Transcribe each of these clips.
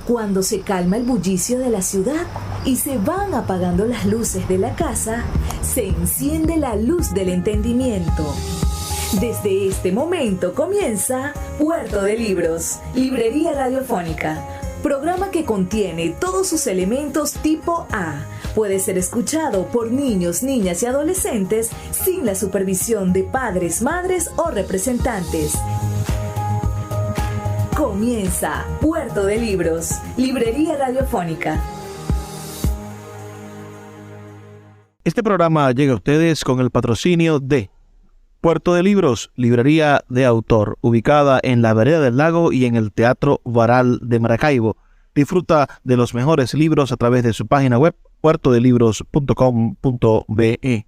Cuando se calma el bullicio de la ciudad y se van apagando las luces de la casa, se enciende la luz del entendimiento. Desde este momento comienza Puerto de Libros, Librería Radiofónica, programa que contiene todos sus elementos tipo A. Puede ser escuchado por niños, niñas y adolescentes sin la supervisión de padres, madres o representantes. Comienza Puerto de Libros, Librería Radiofónica. Este programa llega a ustedes con el patrocinio de Puerto de Libros, librería de autor, ubicada en la Vereda del Lago y en el Teatro Varal de Maracaibo. Disfruta de los mejores libros a través de su página web, puertodelibros.com.be.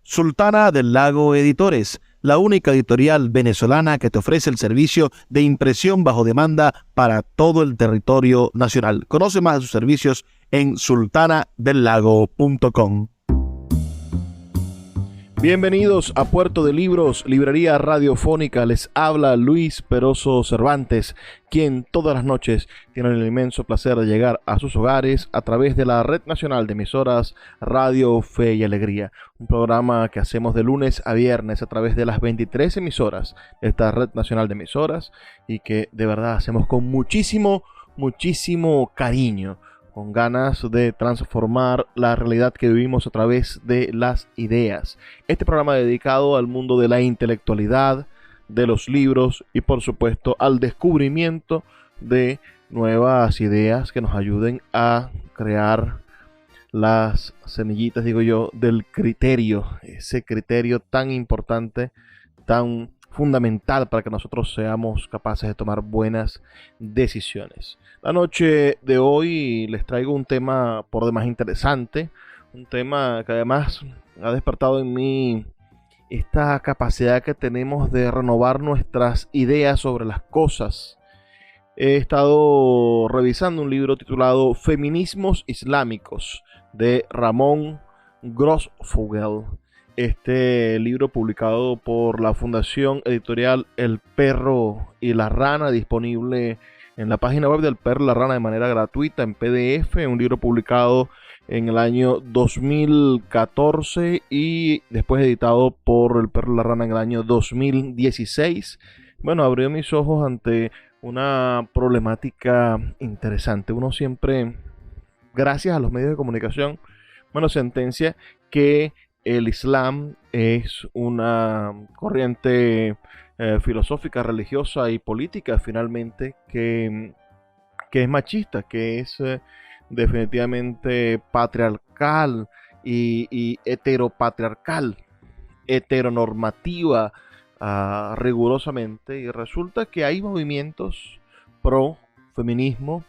Sultana del Lago Editores, la única editorial venezolana que te ofrece el servicio de impresión bajo demanda para todo el territorio nacional. Conoce más de sus servicios en sultanadelago.com. Bienvenidos a Puerto de Libros, Librería Radiofónica. Les habla Luis Peroso Cervantes, quien todas las noches tiene el inmenso placer de llegar a sus hogares a través de la Red Nacional de Emisoras Radio Fe y Alegría. Un programa que hacemos de lunes a viernes a través de las 23 emisoras de esta Red Nacional de Emisoras y que de verdad hacemos con muchísimo cariño, con ganas de transformar la realidad que vivimos a través de las ideas. Este programa dedicado al mundo de la intelectualidad, de los libros y por supuesto al descubrimiento de nuevas ideas que nos ayuden a crear las semillitas, digo yo, del criterio, ese criterio tan importante, tan fundamental para que nosotros seamos capaces de tomar buenas decisiones. La noche de hoy les traigo un tema por demás interesante, un tema que además ha despertado en mí esta capacidad que tenemos de renovar nuestras ideas sobre las cosas. He estado revisando un libro titulado Feminismos Islámicos de Ramón Grossfogel. Este libro publicado por la Fundación Editorial El Perro y la Rana, disponible en la página web del Perro y la Rana de manera gratuita en PDF, un libro publicado en el año 2014 y después editado por El Perro y la Rana en el año 2016. Bueno, abrió mis ojos ante una problemática interesante. Uno siempre, gracias a los medios de comunicación, sentencia que el Islam es una corriente filosófica, religiosa y política finalmente que es machista, que es definitivamente patriarcal y heteropatriarcal, heteronormativa rigurosamente, y resulta que hay movimientos pro feminismo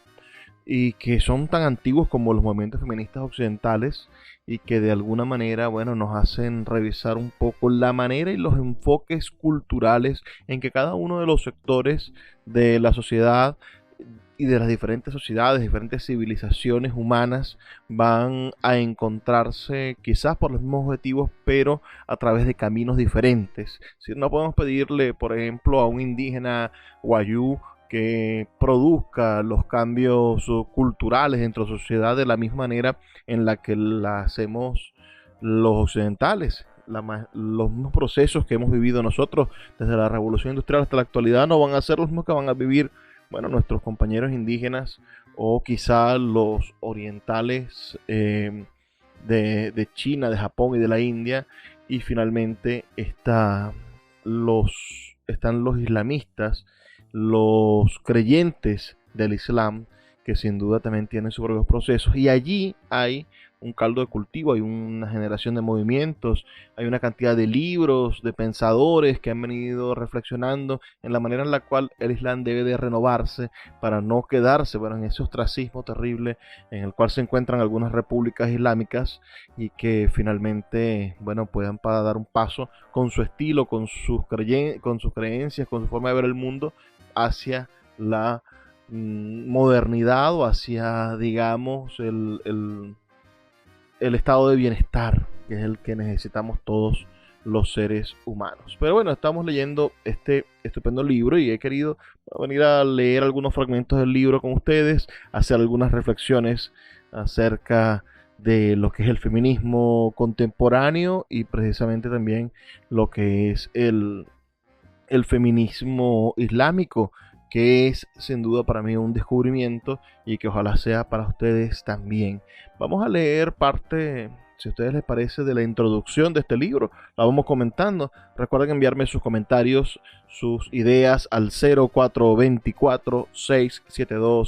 y que son tan antiguos como los movimientos feministas occidentales y que de alguna manera, nos hacen revisar un poco la manera y los enfoques culturales en que cada uno de los sectores de la sociedad y de las diferentes sociedades, diferentes civilizaciones humanas van a encontrarse quizás por los mismos objetivos, pero a través de caminos diferentes. Si no podemos pedirle, por ejemplo, a un indígena wayú que produzca los cambios culturales dentro de la sociedad de la misma manera en la que la hacemos los occidentales. Los mismos procesos que hemos vivido nosotros desde la revolución industrial hasta la actualidad no van a ser los mismos que van a vivir nuestros compañeros indígenas o quizá los orientales de China, de Japón y de la India. Y finalmente están los islamistas, los creyentes del Islam, que sin duda también tienen sus propios procesos, y allí hay un caldo de cultivo, hay una generación de movimientos, hay una cantidad de libros, de pensadores que han venido reflexionando en la manera en la cual el Islam debe de renovarse para no quedarse en ese ostracismo terrible en el cual se encuentran algunas repúblicas islámicas, y que finalmente puedan dar un paso con su estilo, con sus creencias, con su forma de ver el mundo hacia la modernidad o hacia, digamos, el estado de bienestar, que es el que necesitamos todos los seres humanos. Pero bueno, estamos leyendo este estupendo libro y he querido venir a leer algunos fragmentos del libro con ustedes, hacer algunas reflexiones acerca de lo que es el feminismo contemporáneo y precisamente también lo que es el feminismo islámico, que es sin duda para mí un descubrimiento y que ojalá sea para ustedes también. Vamos a leer parte, si a ustedes les parece, de la introducción de este libro. La vamos comentando. Recuerden enviarme sus comentarios, sus ideas al 0424-672-3597,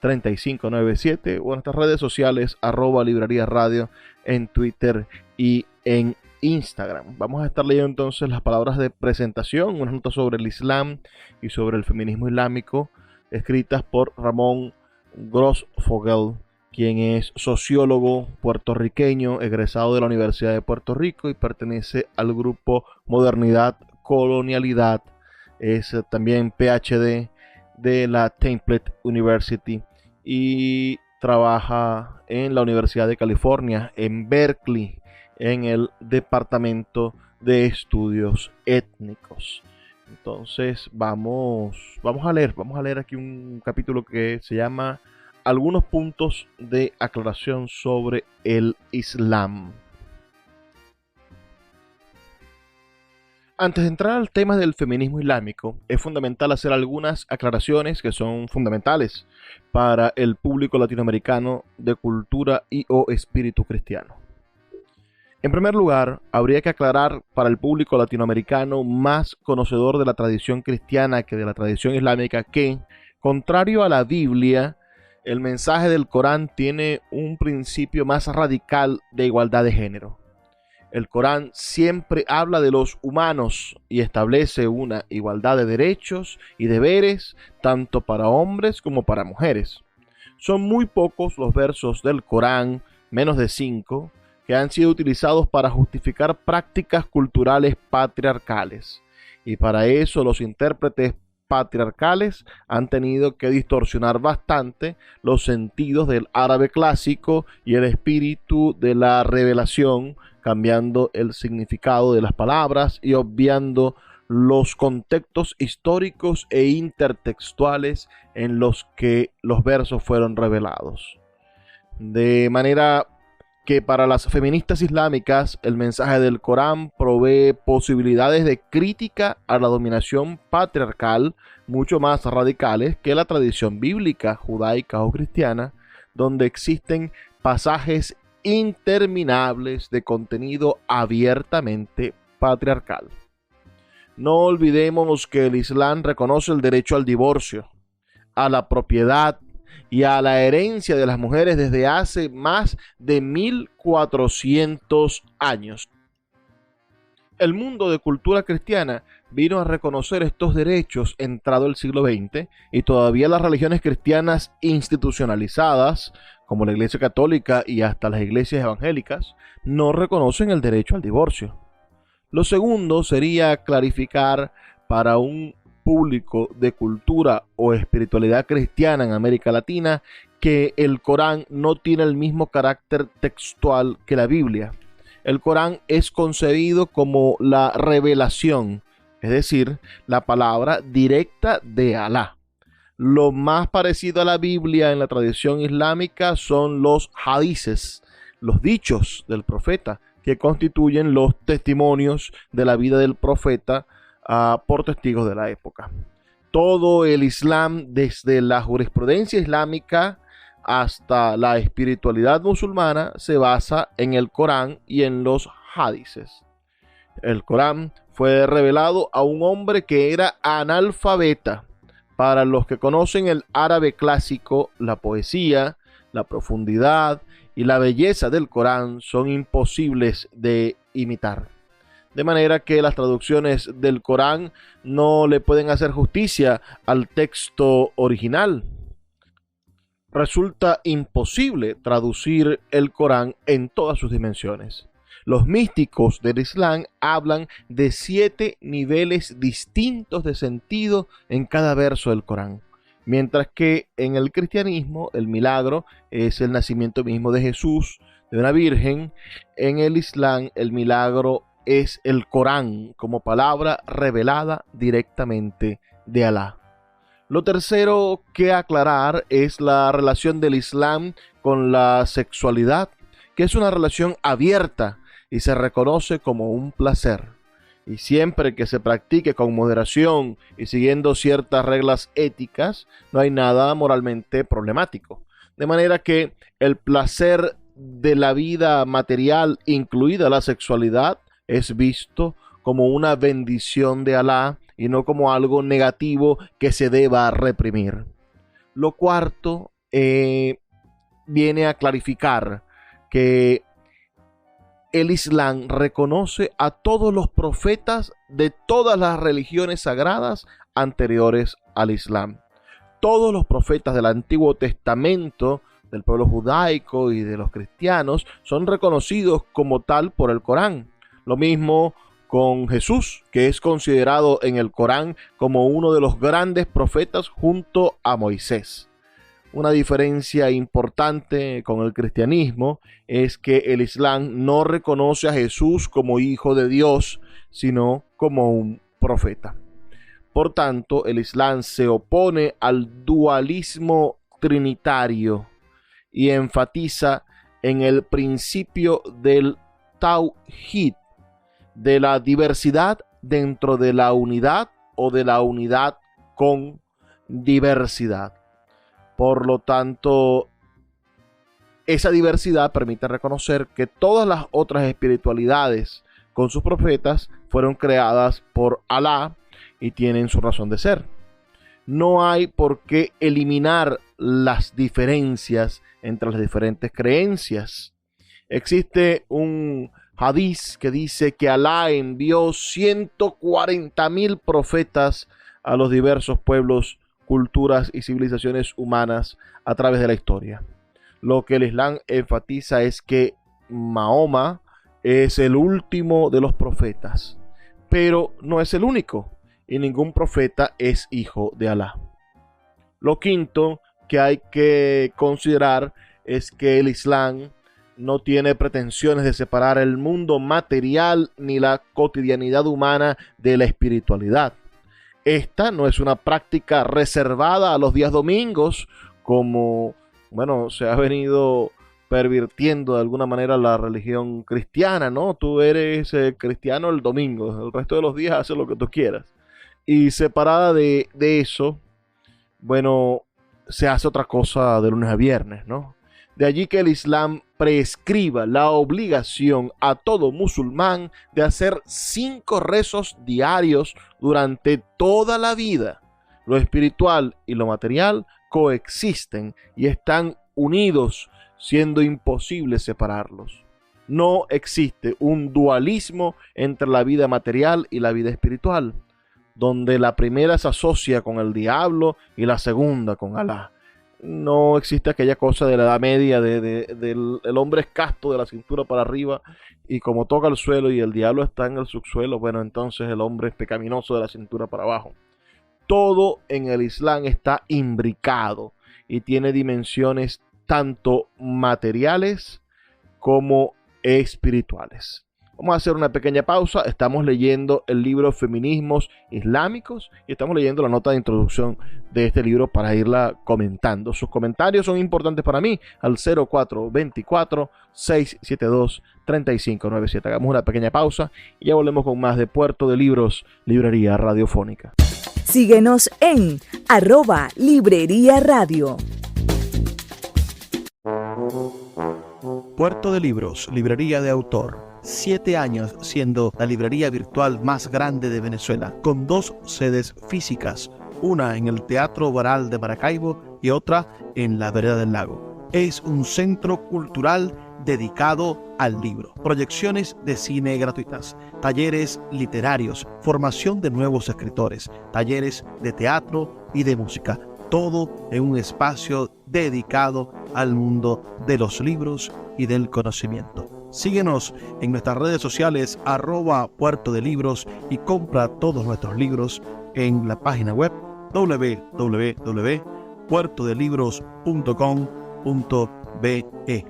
0424-672-3597 o en nuestras redes sociales @librería radio en Twitter y en Instagram. Vamos a estar leyendo entonces las palabras de presentación, unas notas sobre el Islam y sobre el feminismo islámico, escritas por Ramón Grossfogel, quien es sociólogo puertorriqueño, egresado de la Universidad de Puerto Rico y pertenece al grupo Modernidad Colonialidad. Es también PhD de la Temple University y trabaja en la Universidad de California, en Berkeley, en el Departamento de Estudios Étnicos. Entonces vamos a leer aquí un capítulo que se llama Algunos puntos de aclaración sobre el Islam. Antes de entrar al tema del feminismo islámico, es fundamental hacer algunas aclaraciones que son fundamentales para el público latinoamericano de cultura y o espíritu cristiano. En primer lugar, habría que aclarar para el público latinoamericano más conocedor de la tradición cristiana que de la tradición islámica que, contrario a la Biblia, el mensaje del Corán tiene un principio más radical de igualdad de género. El Corán siempre habla de los humanos y establece una igualdad de derechos y deberes tanto para hombres como para mujeres. Son muy pocos los versos del Corán, menos de 5, que han sido utilizados para justificar prácticas culturales patriarcales. Y para eso los intérpretes patriarcales han tenido que distorsionar bastante los sentidos del árabe clásico y el espíritu de la revelación, cambiando el significado de las palabras y obviando los contextos históricos e intertextuales en los que los versos fueron revelados. De manera que para las feministas islámicas el mensaje del Corán provee posibilidades de crítica a la dominación patriarcal mucho más radicales que la tradición bíblica, judaica o cristiana, donde existen pasajes interminables de contenido abiertamente patriarcal. No olvidemos que el Islam reconoce el derecho al divorcio, a la propiedad y a la herencia de las mujeres desde hace más de 1400 años. El mundo de cultura cristiana vino a reconocer estos derechos entrado el siglo XX y todavía las religiones cristianas institucionalizadas, como la Iglesia Católica y hasta las iglesias evangélicas, no reconocen el derecho al divorcio. Lo segundo sería clarificar para un público de cultura o espiritualidad cristiana en América Latina que el Corán no tiene el mismo carácter textual que la Biblia. El Corán es concebido como la revelación, es decir, la palabra directa de Alá. Lo más parecido a la Biblia en la tradición islámica son los hadices, los dichos del profeta, que constituyen los testimonios de la vida del profeta por testigos de la época. Todo el Islam, desde la jurisprudencia islámica hasta la espiritualidad musulmana, se basa en el Corán y en los hadices. El Corán fue revelado a un hombre que era analfabeta. Para los que conocen el árabe clásico, la poesía, la profundidad y la belleza del Corán son imposibles de imitar. De manera que las traducciones del Corán no le pueden hacer justicia al texto original. Resulta imposible traducir el Corán en todas sus dimensiones. Los místicos del Islam hablan de 7 niveles distintos de sentido en cada verso del Corán. Mientras que en el cristianismo el milagro es el nacimiento mismo de Jesús, de una virgen. En el Islam el milagro es el Corán como palabra revelada directamente de Alá. Lo tercero que aclarar es la relación del Islam con la sexualidad, que es una relación abierta y se reconoce como un placer. Y siempre que se practique con moderación y siguiendo ciertas reglas éticas, no hay nada moralmente problemático. De manera que el placer de la vida material, incluida la sexualidad, es visto como una bendición de Alá y no como algo negativo que se deba reprimir. Lo cuarto viene a clarificar que el Islam reconoce a todos los profetas de todas las religiones sagradas anteriores al Islam. Todos los profetas del Antiguo Testamento, del pueblo judaico y de los cristianos, son reconocidos como tal por el Corán. Lo mismo con Jesús, que es considerado en el Corán como uno de los grandes profetas junto a Moisés. Una diferencia importante con el cristianismo es que el Islam no reconoce a Jesús como hijo de Dios, sino como un profeta. Por tanto, el Islam se opone al dualismo trinitario y enfatiza en el principio del Tawhid, de la diversidad dentro de la unidad o de la unidad con diversidad. Por lo tanto, esa diversidad permite reconocer que todas las otras espiritualidades con sus profetas fueron creadas por Alá y tienen su razón de ser. No hay por qué eliminar las diferencias entre las diferentes creencias. Existe un hadiz que dice que Alá envió 140.000 profetas a los diversos pueblos, culturas y civilizaciones humanas a través de la historia. Lo que el Islam enfatiza es que Mahoma es el último de los profetas, pero no es el único, y ningún profeta es hijo de Alá. Lo quinto que hay que considerar es que el Islam no tiene pretensiones de separar el mundo material ni la cotidianidad humana de la espiritualidad. Esta no es una práctica reservada a los días domingos, como, se ha venido pervirtiendo de alguna manera la religión cristiana, ¿no? Tú eres cristiano el domingo, el resto de los días haces lo que tú quieras. Y separada de eso, se hace otra cosa de lunes a viernes, ¿no? De allí que el Islam prescriba la obligación a todo musulmán de hacer 5 rezos diarios durante toda la vida. Lo espiritual y lo material coexisten y están unidos, siendo imposible separarlos. No existe un dualismo entre la vida material y la vida espiritual, donde la primera se asocia con el diablo y la segunda con Alá. No existe aquella cosa de la Edad Media del hombre es casto de la cintura para arriba y como toca el suelo y el diablo está en el subsuelo, entonces el hombre es pecaminoso de la cintura para abajo. Todo en el Islam está imbricado y tiene dimensiones tanto materiales como espirituales. Vamos a hacer una pequeña pausa. Estamos leyendo el libro Feminismos Islámicos y estamos leyendo la nota de introducción de este libro para irla comentando. Sus comentarios son importantes para mí al 0424-672-3597. Hagamos una pequeña pausa y ya volvemos con más de Puerto de Libros, Librería Radiofónica. Síguenos en @Librería Radio. Puerto de Libros, Librería de Autor. 7 años siendo la librería virtual más grande de Venezuela, con 2 sedes físicas, una en el Teatro Baral de Maracaibo y otra en la Vereda del Lago. Es un centro cultural dedicado al libro, proyecciones de cine gratuitas, talleres literarios, formación de nuevos escritores, talleres de teatro y de música, todo en un espacio dedicado al mundo de los libros y del conocimiento. Síguenos en nuestras redes sociales @Puerto de Libros y compra todos nuestros libros en la página web www.puertodelibros.com.be.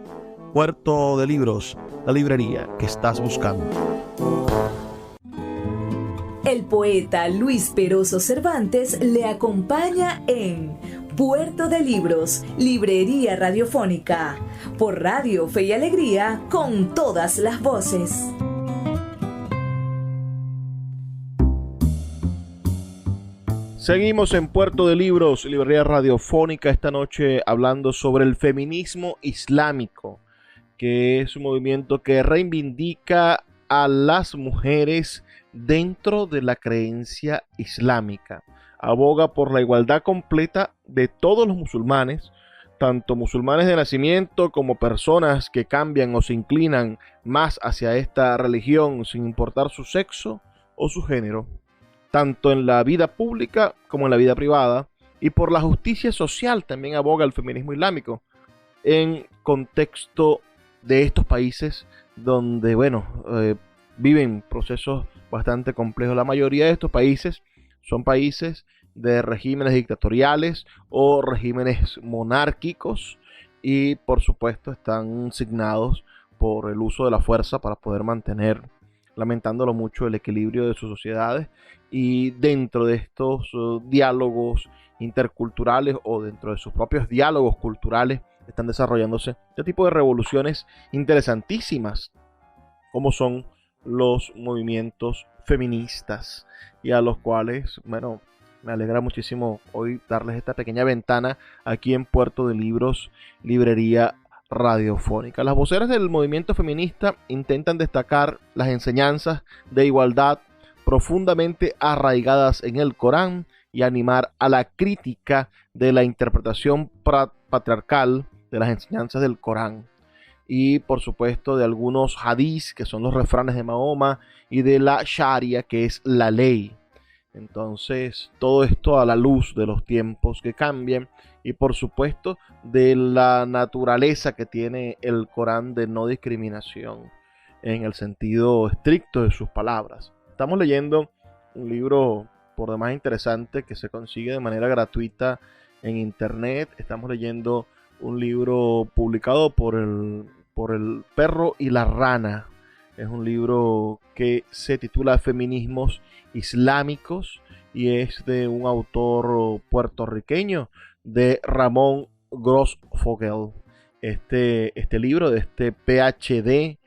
Puerto de Libros, la librería que estás buscando. El poeta Luis Peroso Cervantes le acompaña en Puerto de Libros, librería radiofónica, por Radio Fe y Alegría, con todas las voces. Seguimos en Puerto de Libros, librería radiofónica, esta noche hablando sobre el feminismo islámico, que es un movimiento que reivindica a las mujeres dentro de la creencia islámica. Aboga por la igualdad completa de todos los musulmanes, tanto musulmanes de nacimiento como personas que cambian o se inclinan más hacia esta religión sin importar su sexo o su género, tanto en la vida pública como en la vida privada, y por la justicia social también aboga el feminismo islámico, en contexto de estos países donde, viven procesos bastante complejos. La mayoría de estos países son países de regímenes dictatoriales o regímenes monárquicos y por supuesto están signados por el uso de la fuerza para poder mantener, lamentándolo mucho, el equilibrio de sus sociedades, y dentro de estos diálogos interculturales o dentro de sus propios diálogos culturales están desarrollándose este tipo de revoluciones interesantísimas, como son los movimientos feministas, y a los cuales, me alegra muchísimo hoy darles esta pequeña ventana aquí en Puerto de Libros, librería radiofónica. Las voceras del movimiento feminista intentan destacar las enseñanzas de igualdad profundamente arraigadas en el Corán y animar a la crítica de la interpretación patriarcal de las enseñanzas del Corán, y por supuesto de algunos hadís, que son los refranes de Mahoma, y de la Sharia, que es la ley. Entonces, todo esto a la luz de los tiempos que cambian y por supuesto de la naturaleza que tiene el Corán de no discriminación en el sentido estricto de sus palabras. Estamos leyendo un libro por demás interesante que se consigue de manera gratuita en internet. Estamos leyendo un libro publicado por el Perro y la Rana. Es un libro que se titula Feminismos Islámicos y es de un autor puertorriqueño, de Ramón Grossfogel. Este libro de este PhD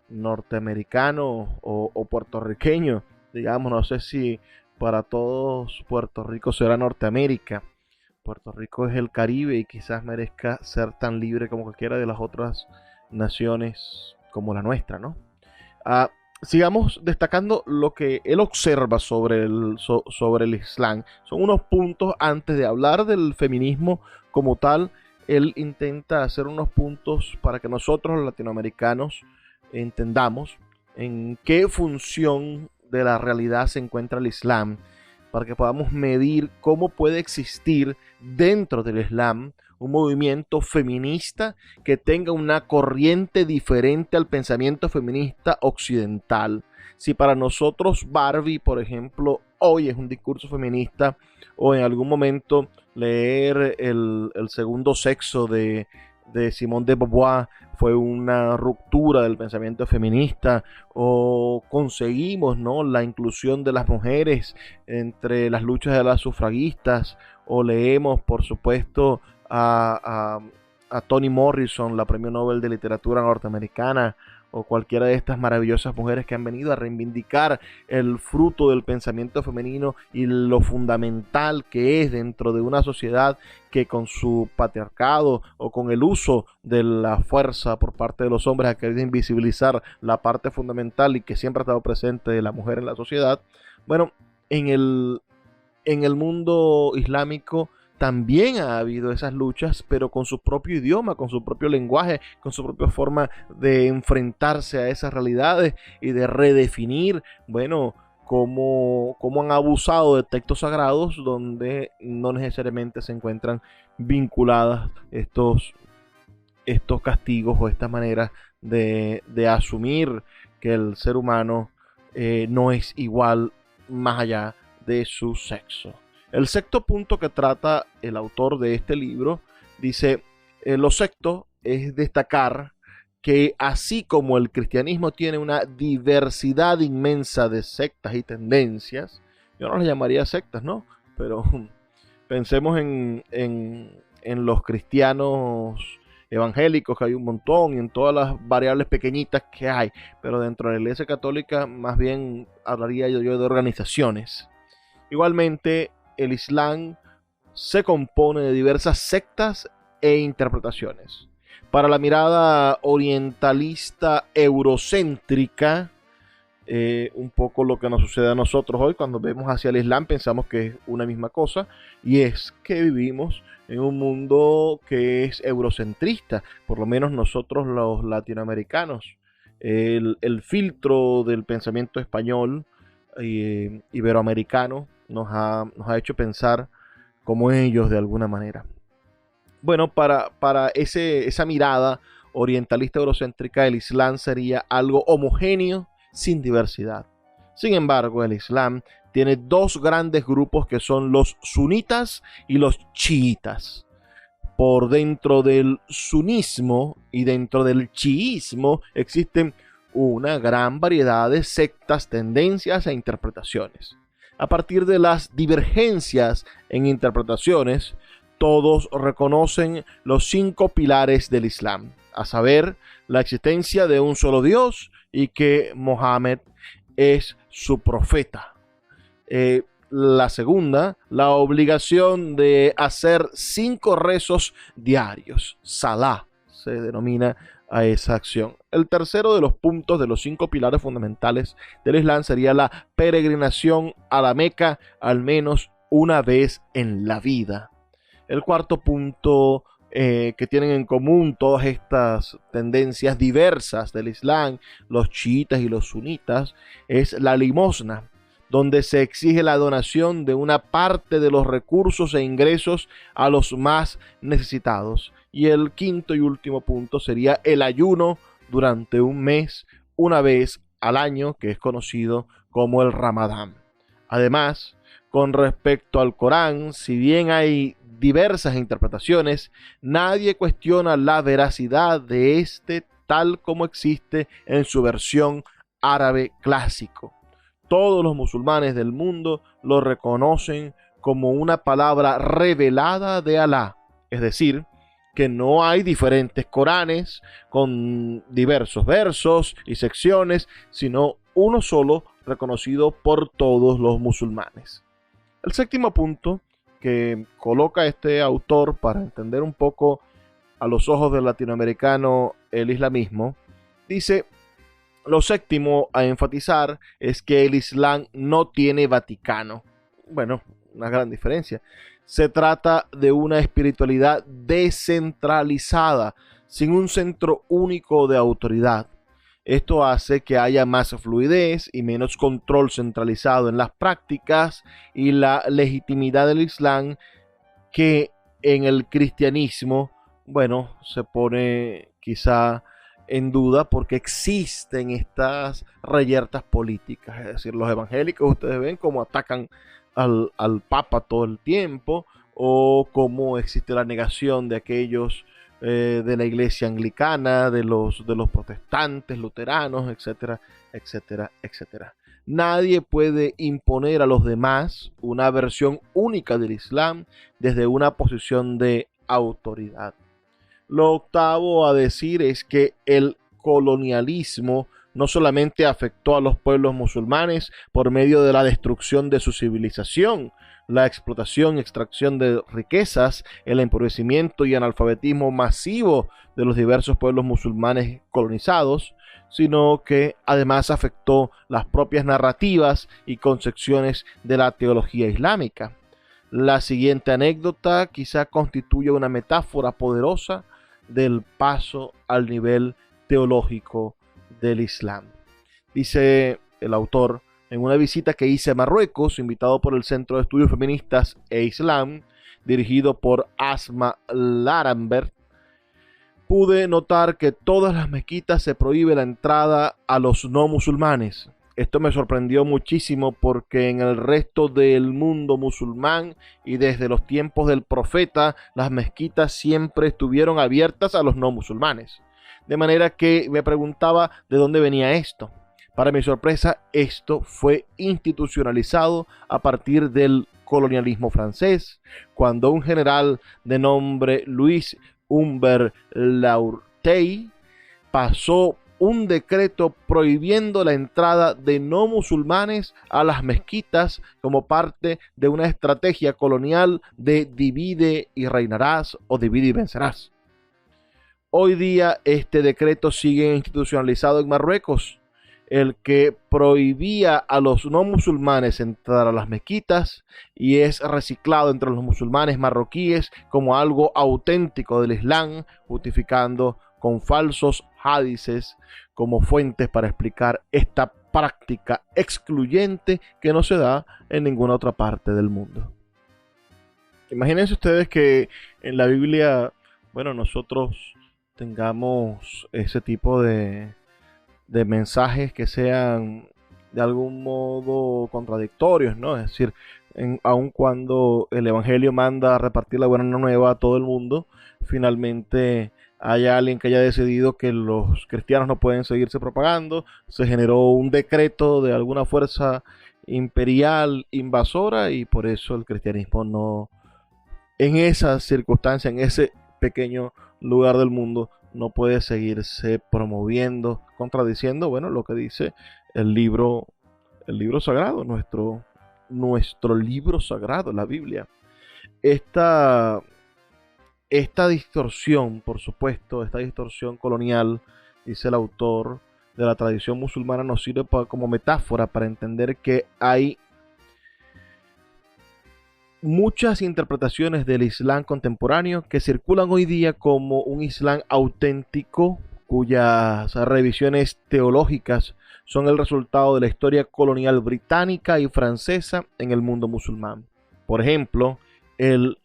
norteamericano o puertorriqueño, digamos, no sé si para todos Puerto Rico será Norteamérica. Puerto Rico es el Caribe y quizás merezca ser tan libre como cualquiera de las otras naciones como la nuestra, ¿no? Sigamos destacando lo que él observa sobre el Islam. Son unos puntos antes de hablar del feminismo como tal. Él intenta hacer unos puntos para que nosotros los latinoamericanos entendamos en qué función de la realidad se encuentra el Islam, para que podamos medir cómo puede existir dentro del Islam un movimiento feminista que tenga una corriente diferente al pensamiento feminista occidental. Si para nosotros Barbie, por ejemplo, hoy es un discurso feminista, o en algún momento leer el segundo sexo de Simone de Beauvoir fue una ruptura del pensamiento feminista, o conseguimos, ¿no?, la inclusión de las mujeres entre las luchas de las sufragistas, o leemos, por supuesto, a Toni Morrison, la premio Nobel de Literatura norteamericana, o cualquiera de estas maravillosas mujeres que han venido a reivindicar el fruto del pensamiento femenino y lo fundamental que es dentro de una sociedad que con su patriarcado o con el uso de la fuerza por parte de los hombres ha querido invisibilizar la parte fundamental y que siempre ha estado presente de la mujer en la sociedad. Bueno, en el mundo islámico también ha habido esas luchas, pero con su propio idioma, con su propio lenguaje, con su propia forma de enfrentarse a esas realidades y de redefinir, cómo han abusado de textos sagrados donde no necesariamente se encuentran vinculadas estos castigos o estas maneras de asumir que el ser humano no es igual más allá de su sexo. El sexto punto que trata el autor de este libro dice, lo sexto es destacar que así como el cristianismo tiene una diversidad inmensa de sectas y tendencias, yo no las llamaría sectas, ¿no? Pero pensemos en los cristianos evangélicos, que hay un montón, y en todas las variables pequeñitas que hay, pero dentro de la Iglesia Católica más bien hablaría yo de organizaciones. Igualmente, el Islam se compone de diversas sectas e interpretaciones. Para la mirada orientalista eurocéntrica, un poco lo que nos sucede a nosotros hoy cuando vemos hacia el Islam, pensamos que es una misma cosa, y es que vivimos en un mundo que es eurocentrista, por lo menos nosotros los latinoamericanos. El filtro del pensamiento español iberoamericano nos ha hecho pensar como ellos de alguna manera. Bueno, para esa mirada orientalista eurocéntrica, el Islam sería algo homogéneo sin diversidad. Sin embargo, el Islam tiene dos grandes grupos que son los sunitas y los chiitas. Por dentro del sunismo y dentro del chiismo existen una gran variedad de sectas, tendencias e interpretaciones. A partir de las divergencias en interpretaciones, todos reconocen los 5 pilares del Islam, a saber, la existencia de un solo Dios y que Mohammed es su profeta. La segunda, la obligación de hacer 5 rezos diarios. Salah se denomina a esa acción. El tercero de los puntos de los 5 pilares fundamentales del Islam sería la peregrinación a la Meca al menos una vez en la vida. El cuarto punto que tienen en común todas estas tendencias diversas del Islam, los chiitas y los sunitas, es la limosna, donde se exige la donación de una parte de los recursos e ingresos a los más necesitados. Y el quinto y último punto sería el ayuno durante un mes, una vez al año, que es conocido como el Ramadán. Además, con respecto al Corán, si bien hay diversas interpretaciones, nadie cuestiona la veracidad de este tal como existe en su versión árabe clásico. Todos los musulmanes del mundo lo reconocen como una palabra revelada de Alá, es decir, que no hay diferentes Coranes con diversos versos y secciones, sino uno solo reconocido por todos los musulmanes. El séptimo punto que coloca este autor para entender un poco a los ojos del latinoamericano el islamismo, dice: lo séptimo a enfatizar es que el Islam no tiene Vaticano. Bueno, una gran diferencia. Se trata de una espiritualidad descentralizada, sin un centro único de autoridad. Esto hace que haya más fluidez y menos control centralizado en las prácticas y la legitimidad del Islam, que en el cristianismo, bueno, se pone quizá en duda porque existen estas reyertas políticas. Es decir, los evangélicos, ustedes ven cómo atacan al Papa todo el tiempo, o cómo existe la negación de aquellos de la iglesia anglicana, de los protestantes, luteranos, etcétera, etcétera, etcétera. Nadie puede imponer a los demás una versión única del Islam desde una posición de autoridad. Lo octavo a decir es que el colonialismo no solamente afectó a los pueblos musulmanes por medio de la destrucción de su civilización, la explotación y extracción de riquezas, el empobrecimiento y analfabetismo masivo de los diversos pueblos musulmanes colonizados, sino que además afectó las propias narrativas y concepciones de la teología islámica. La siguiente anécdota quizá constituye una metáfora poderosa del paso al nivel teológico del Islam. Dice el autor: en una visita que hice a Marruecos, invitado por el Centro de Estudios Feministas e Islam, dirigido por Asma Larambert, pude notar que todas las mezquitas se prohíbe la entrada a los no musulmanes. Esto me sorprendió muchísimo porque en el resto del mundo musulmán y desde los tiempos del profeta, las mezquitas siempre estuvieron abiertas a los no musulmanes. De manera que me preguntaba de dónde venía esto. Para mi sorpresa, esto fue institucionalizado a partir del colonialismo francés, cuando un general de nombre Louis Humbert Laurentey pasó un decreto prohibiendo la entrada de no musulmanes a las mezquitas como parte de una estrategia colonial de divide y reinarás o divide y vencerás. Hoy día este decreto sigue institucionalizado en Marruecos, el que prohibía a los no musulmanes entrar a las mezquitas y es reciclado entre los musulmanes marroquíes como algo auténtico del Islam, justificando con falsos hadices como fuentes para explicar esta práctica excluyente que no se da en ninguna otra parte del mundo. Imagínense ustedes que en la Biblia, bueno, nosotros tengamos ese tipo de mensajes que sean de algún modo contradictorios, ¿no? Es decir, aun cuando el Evangelio manda a repartir la buena nueva a todo el mundo, finalmente hay alguien que haya decidido que los cristianos no pueden seguirse propagando, se generó un decreto de alguna fuerza imperial invasora y por eso el cristianismo no, en esa circunstancia, en ese pequeño lugar del mundo, no puede seguirse promoviendo, contradiciendo, bueno, lo que dice el libro sagrado, nuestro libro sagrado, la Biblia. Esta distorsión, por supuesto, esta distorsión colonial, dice el autor, de la tradición musulmana nos sirve como metáfora para entender que hay muchas interpretaciones del Islam contemporáneo que circulan hoy día como un Islam auténtico, cuyas revisiones teológicas son el resultado de la historia colonial británica y francesa en el mundo musulmán. Por ejemplo, el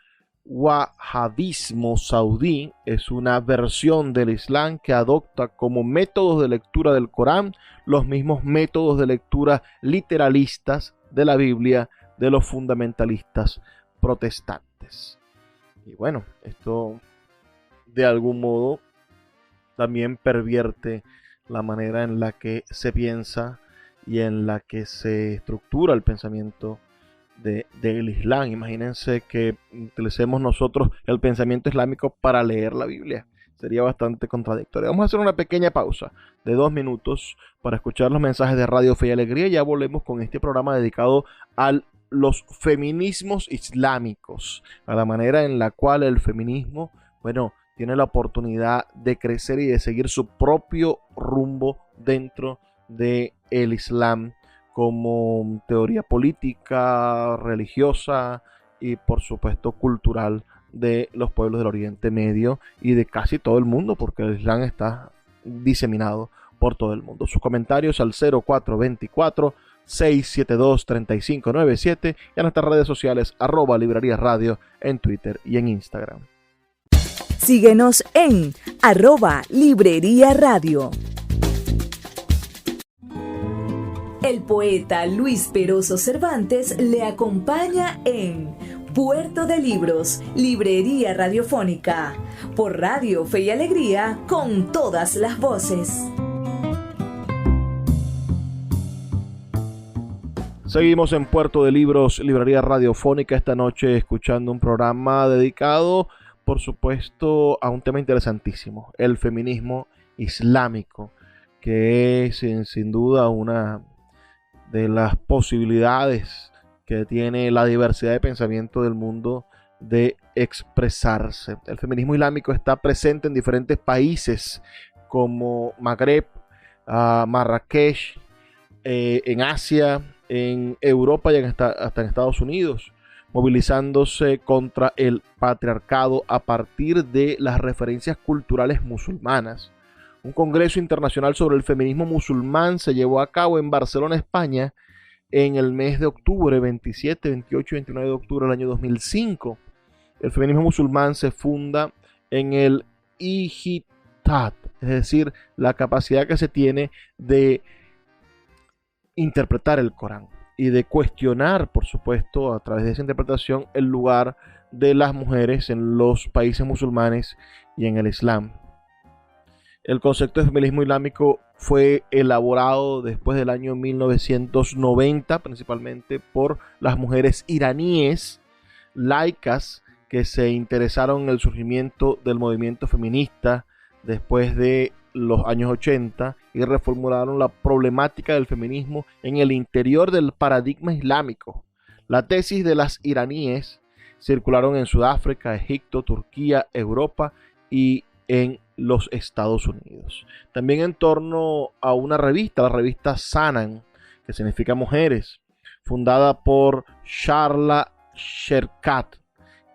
wahabismo saudí es una versión del Islam que adopta como métodos de lectura del Corán los mismos métodos de lectura literalistas de la Biblia de los fundamentalistas protestantes. Y bueno, esto de algún modo también pervierte la manera en la que se piensa y en la que se estructura el pensamiento del Islam. Imagínense que utilicemos nosotros el pensamiento islámico para leer la Biblia. Sería bastante contradictorio. Vamos a hacer una pequeña pausa de 2 minutos para escuchar los mensajes de Radio Fe y Alegría. Ya volvemos con este programa dedicado a los feminismos islámicos, a la manera en la cual el feminismo, bueno, tiene la oportunidad de crecer y de seguir su propio rumbo dentro del Islam como teoría política, religiosa y por supuesto cultural de los pueblos del Oriente Medio y de casi todo el mundo, porque el Islam está diseminado por todo el mundo. Sus comentarios al 0424-672-3597 y a nuestras redes sociales @Librería Radio en Twitter y en Instagram. Síguenos en @Librería Radio. El poeta Luis Peroso Cervantes le acompaña en Puerto de Libros, Librería Radiofónica, por Radio Fe y Alegría, con todas las voces. Seguimos en Puerto de Libros, Librería Radiofónica, esta noche escuchando un programa dedicado, por supuesto, a un tema interesantísimo, el feminismo islámico, que es sin duda una de las posibilidades que tiene la diversidad de pensamiento del mundo de expresarse. El feminismo islámico está presente en diferentes países como Magreb, Marrakech, en Asia, en Europa y hasta en Estados Unidos, movilizándose contra el patriarcado a partir de las referencias culturales musulmanas. Un congreso internacional sobre el feminismo musulmán se llevó a cabo en Barcelona, España, en el mes de octubre, 27, 28 y 29 de octubre del año 2005. El feminismo musulmán se funda en el ijtihad, es decir, la capacidad que se tiene de interpretar el Corán y de cuestionar, por supuesto, a través de esa interpretación, el lugar de las mujeres en los países musulmanes y en el Islam. El concepto de feminismo islámico fue elaborado después del año 1990, principalmente por las mujeres iraníes laicas que se interesaron en el surgimiento del movimiento feminista después de los años 80 y reformularon la problemática del feminismo en el interior del paradigma islámico. La tesis de las iraníes circularon en Sudáfrica, Egipto, Turquía, Europa y en los Estados Unidos. También en torno a una revista, la revista Sanan, que significa mujeres, fundada por Sharla Sherkat,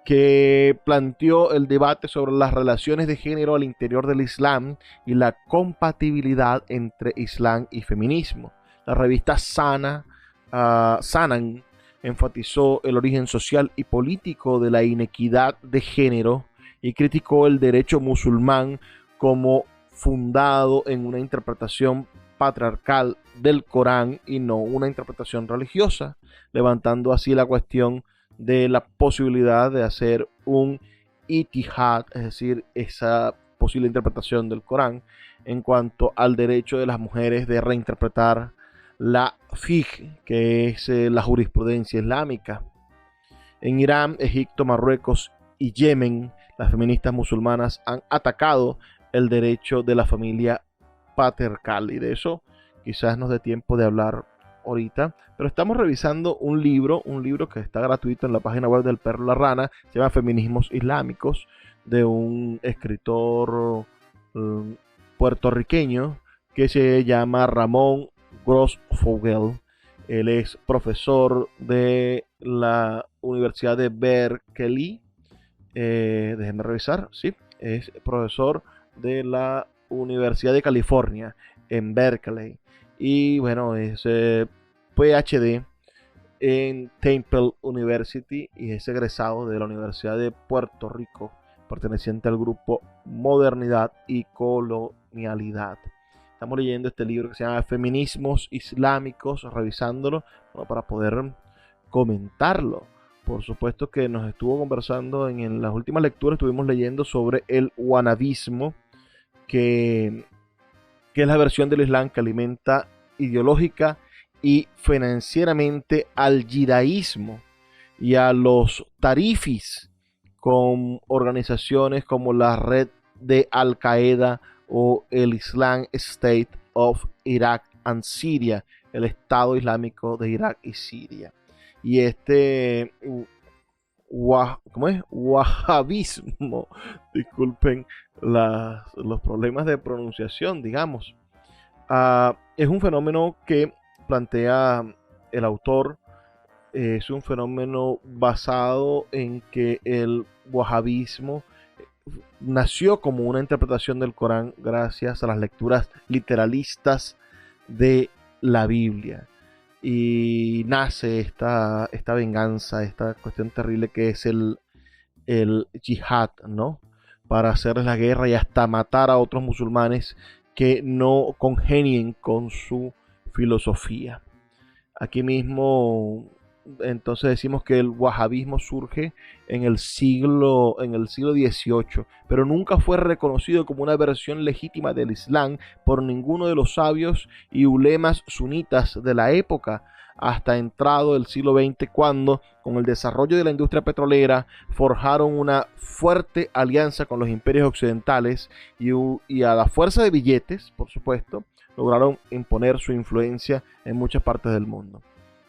que planteó el debate sobre las relaciones de género al interior del Islam y la compatibilidad entre Islam y feminismo. La revista Sanan enfatizó el origen social y político de la inequidad de género y criticó el derecho musulmán como fundado en una interpretación patriarcal del Corán y no una interpretación religiosa, levantando así la cuestión de la posibilidad de hacer un ijtihad, es decir, esa posible interpretación del Corán en cuanto al derecho de las mujeres de reinterpretar la fiqh, que es la jurisprudencia islámica. En Irán, Egipto, Marruecos y Yemen, las feministas musulmanas han atacado el derecho de la familia patriarcal, y de eso quizás nos dé tiempo de hablar ahorita, pero estamos revisando un libro que está gratuito en la página web del Perro y la Rana, se llama Feminismos Islámicos, de un escritor puertorriqueño que se llama Ramón Grossfogel. Él es profesor de la Universidad de Berkeley, déjenme revisar, sí, es profesor de la Universidad de California en Berkeley. Y bueno, es PhD en Temple University y es egresado de la Universidad de Puerto Rico, perteneciente al grupo Modernidad y Colonialidad. Estamos leyendo este libro que se llama Feminismos Islámicos, revisándolo para poder comentarlo. Por supuesto que nos estuvo conversando en las últimas lecturas, estuvimos leyendo sobre el wahabismo, que es la versión del Islam que alimenta ideológica y financieramente al yidaísmo y a los tarifis, con organizaciones como la red de Al-Qaeda o el Islam State of Iraq and Syria, el Estado Islámico de Irak y Siria. Y este wahabismo, disculpen los problemas de pronunciación, digamos, es un fenómeno que plantea el autor. Es un fenómeno basado en que el wahabismo nació como una interpretación del Corán gracias a las lecturas literalistas de la Biblia. Y nace esta venganza, esta cuestión terrible que es el yihad, ¿no? Para hacerles la guerra y hasta matar a otros musulmanes que no congenien con su filosofía. Aquí mismo, entonces decimos que el wahabismo surge en el siglo XVIII, pero nunca fue reconocido como una versión legítima del Islam por ninguno de los sabios y ulemas sunitas de la época, hasta entrado el siglo XX, cuando, con el desarrollo de la industria petrolera, forjaron una fuerte alianza con los imperios occidentales y a la fuerza de billetes, por supuesto, lograron imponer su influencia en muchas partes del mundo.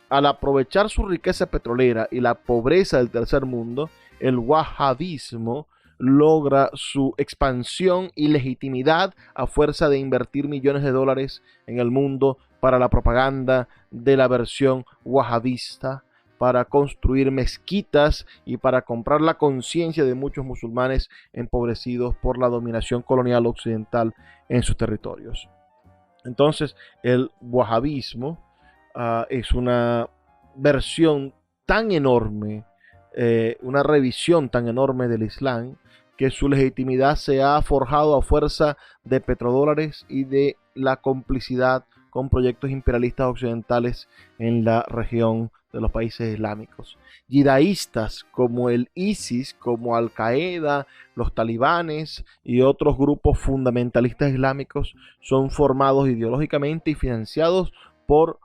Al aprovechar su riqueza petrolera y la pobreza del tercer mundo, el wahabismo logra su expansión y legitimidad a fuerza de invertir millones de dólares en el mundo para la propaganda de la versión wahabista, para construir mezquitas y para comprar la conciencia de muchos musulmanes empobrecidos por la dominación colonial occidental en sus territorios. Entonces, el wahabismo es una versión tan enorme, una revisión tan enorme del Islam, que su legitimidad se ha forjado a fuerza de petrodólares y de la complicidad con proyectos imperialistas occidentales en la región de los países islámicos. Yidaístas como el ISIS, como Al-Qaeda, los talibanes y otros grupos fundamentalistas islámicos son formados ideológicamente y financiados por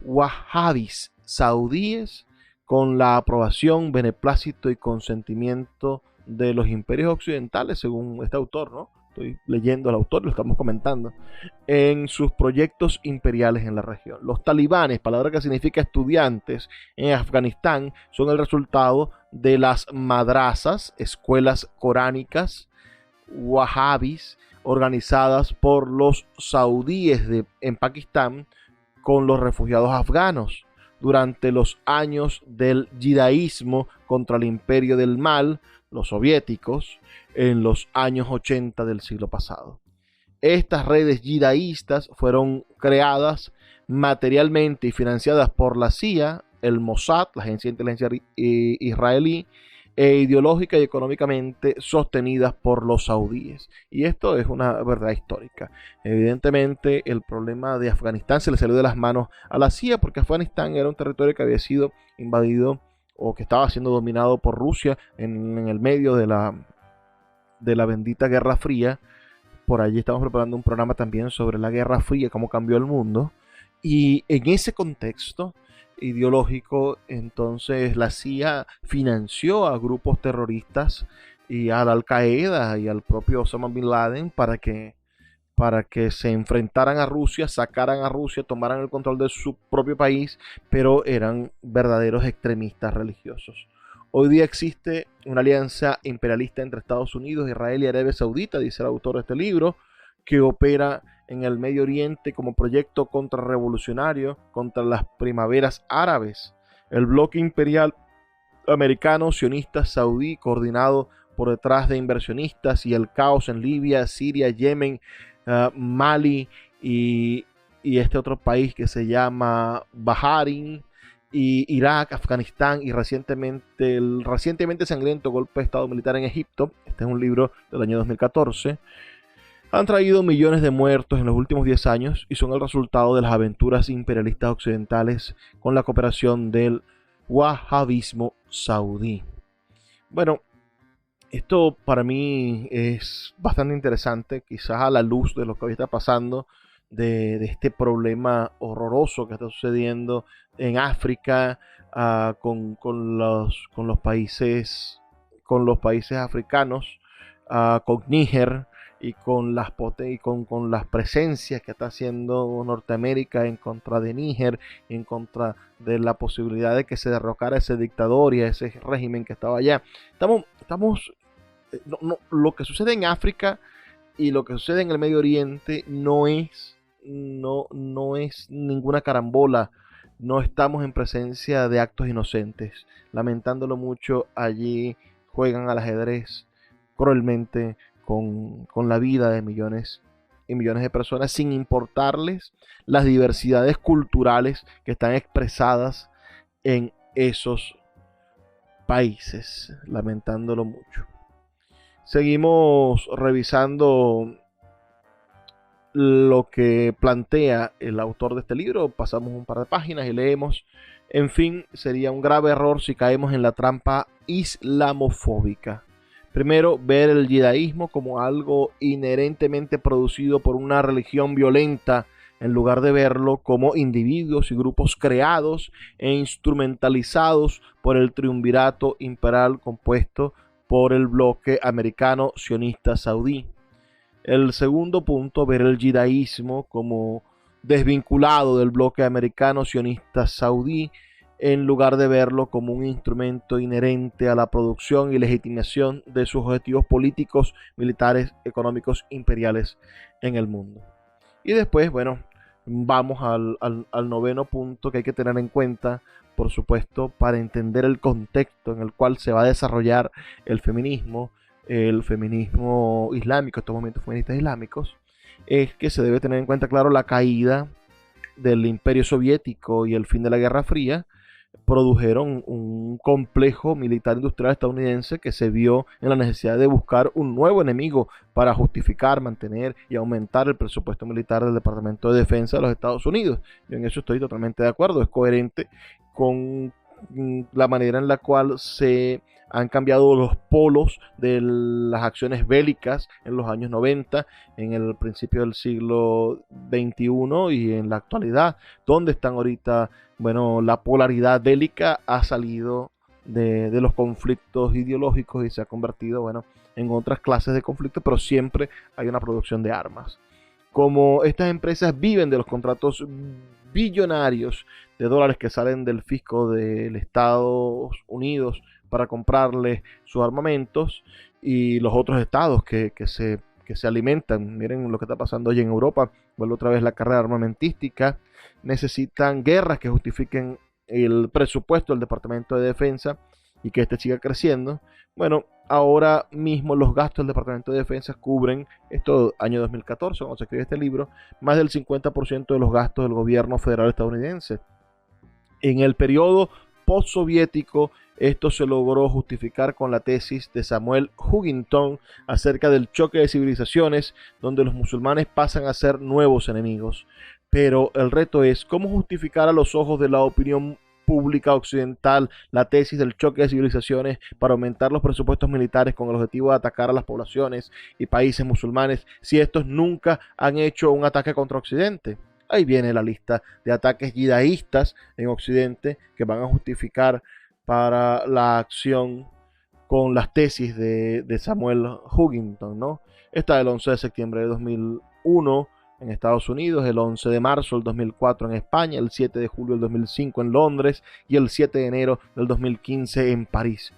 wahhabis saudíes con la aprobación, beneplácito y consentimiento de los imperios occidentales, según este autor, ¿no? Estoy leyendo al autor, lo estamos comentando, en sus proyectos imperiales en la región. Los talibanes, palabra que significa estudiantes, en Afganistán, son el resultado de las madrasas, escuelas coránicas, wahhabis, organizadas por los saudíes en Pakistán con los refugiados afganos durante los años del yidaísmo contra el imperio del mal, los soviéticos, en los años 80 del siglo pasado. Estas redes yidaístas fueron creadas materialmente y financiadas por la CIA, el Mossad, la agencia de inteligencia israelí, e ideológica y económicamente sostenidas por los saudíes. Y esto es una verdad histórica. Evidentemente, el problema de Afganistán se le salió de las manos a la CIA, porque Afganistán era un territorio que había sido invadido o que estaba siendo dominado por Rusia en el medio de la bendita Guerra Fría. Por allí estamos preparando un programa también sobre la Guerra Fría, cómo cambió el mundo. Y en ese contexto ideológico, entonces la CIA financió a grupos terroristas y a la Al-Qaeda y al propio Osama Bin Laden para que se enfrentaran a Rusia, sacaran a Rusia, tomaran el control de su propio país, pero eran verdaderos extremistas religiosos. Hoy día existe una alianza imperialista entre Estados Unidos, Israel y Arabia Saudita, dice el autor de este libro, que opera en el Medio Oriente como proyecto contrarrevolucionario contra las primaveras árabes. El bloque imperial americano, sionista, saudí, coordinado por detrás de inversionistas, y el caos en Libia, Siria, Yemen, Mali y este otro país que se llama Bahrein, y Irak, Afganistán y recientemente el recientemente sangriento golpe de estado militar en Egipto. Este es un libro del año 2014. Han traído millones de muertos en los últimos 10 años y son el resultado de las aventuras imperialistas occidentales con la cooperación del wahhabismo saudí. Bueno, esto para mí es bastante interesante, quizás a la luz de lo que hoy está pasando, de este problema horroroso que está sucediendo en África, con los países africanos, con Níger, y con las presencias que está haciendo Norteamérica en contra de Níger, en contra de la posibilidad de que se derrocara ese dictador y ese régimen que estaba allá. Lo que sucede en África y lo que sucede en el Medio Oriente no es ninguna carambola. No estamos en presencia de actos inocentes. Lamentándolo mucho, allí juegan al ajedrez cruelmente con la vida de millones y millones de personas, sin importarles las diversidades culturales que están expresadas en esos países, lamentándolo mucho. Seguimos revisando lo que plantea el autor de este libro. Pasamos un par de páginas y leemos: en fin, sería un grave error si caemos en la trampa islamofóbica. Primero, ver el yidaísmo como algo inherentemente producido por una religión violenta, en lugar de verlo como individuos y grupos creados e instrumentalizados por el triunvirato imperial compuesto por el bloque americano sionista saudí. El segundo punto, ver el yidaísmo como desvinculado del bloque americano sionista saudí, en lugar de verlo como un instrumento inherente a la producción y legitimación de sus objetivos políticos, militares, económicos, imperiales en el mundo. Y después, bueno, vamos al noveno punto que hay que tener en cuenta, por supuesto, para entender el contexto en el cual se va a desarrollar el feminismo islámico, estos movimientos feministas islámicos, es que se debe tener en cuenta, claro, la caída del Imperio Soviético y el fin de la Guerra Fría, produjeron un complejo militar industrial estadounidense que se vio en la necesidad de buscar un nuevo enemigo para justificar, mantener y aumentar el presupuesto militar del Departamento de Defensa de los Estados Unidos. Yo en eso estoy totalmente de acuerdo, es coherente con la manera en la cual se han cambiado los polos de las acciones bélicas en los años 90, en el principio del siglo XXI y en la actualidad, donde están ahorita. Bueno, la polaridad bélica ha salido de los conflictos ideológicos y se ha convertido, bueno, en otras clases de conflictos, pero siempre hay una producción de armas. Como estas empresas viven de los contratos billonarios de dólares que salen del fisco del Estados Unidos para comprarles sus armamentos, y los otros estados que se alimentan, miren lo que está pasando hoy en Europa, vuelve otra vez la carrera armamentística, necesitan guerras que justifiquen el presupuesto del Departamento de Defensa y que este siga creciendo. Bueno, ahora mismo los gastos del Departamento de Defensa cubren, esto año 2014, cuando se escribe este libro, más del 50% de los gastos del gobierno federal estadounidense. En el periodo postsoviético, esto se logró justificar con la tesis de Samuel Huntington acerca del choque de civilizaciones, donde los musulmanes pasan a ser nuevos enemigos. Pero el reto es cómo justificar a los ojos de la opinión pública occidental la tesis del choque de civilizaciones para aumentar los presupuestos militares con el objetivo de atacar a las poblaciones y países musulmanes si estos nunca han hecho un ataque contra Occidente. Ahí viene la lista de ataques yidaístas en Occidente que van a justificar para la acción con las tesis de Samuel Huntington, ¿no? Está el 11 de septiembre de 2001 en Estados Unidos, el 11 de marzo del 2004 en España, el 7 de julio del 2005 en Londres y el 7 de enero del 2015 en París.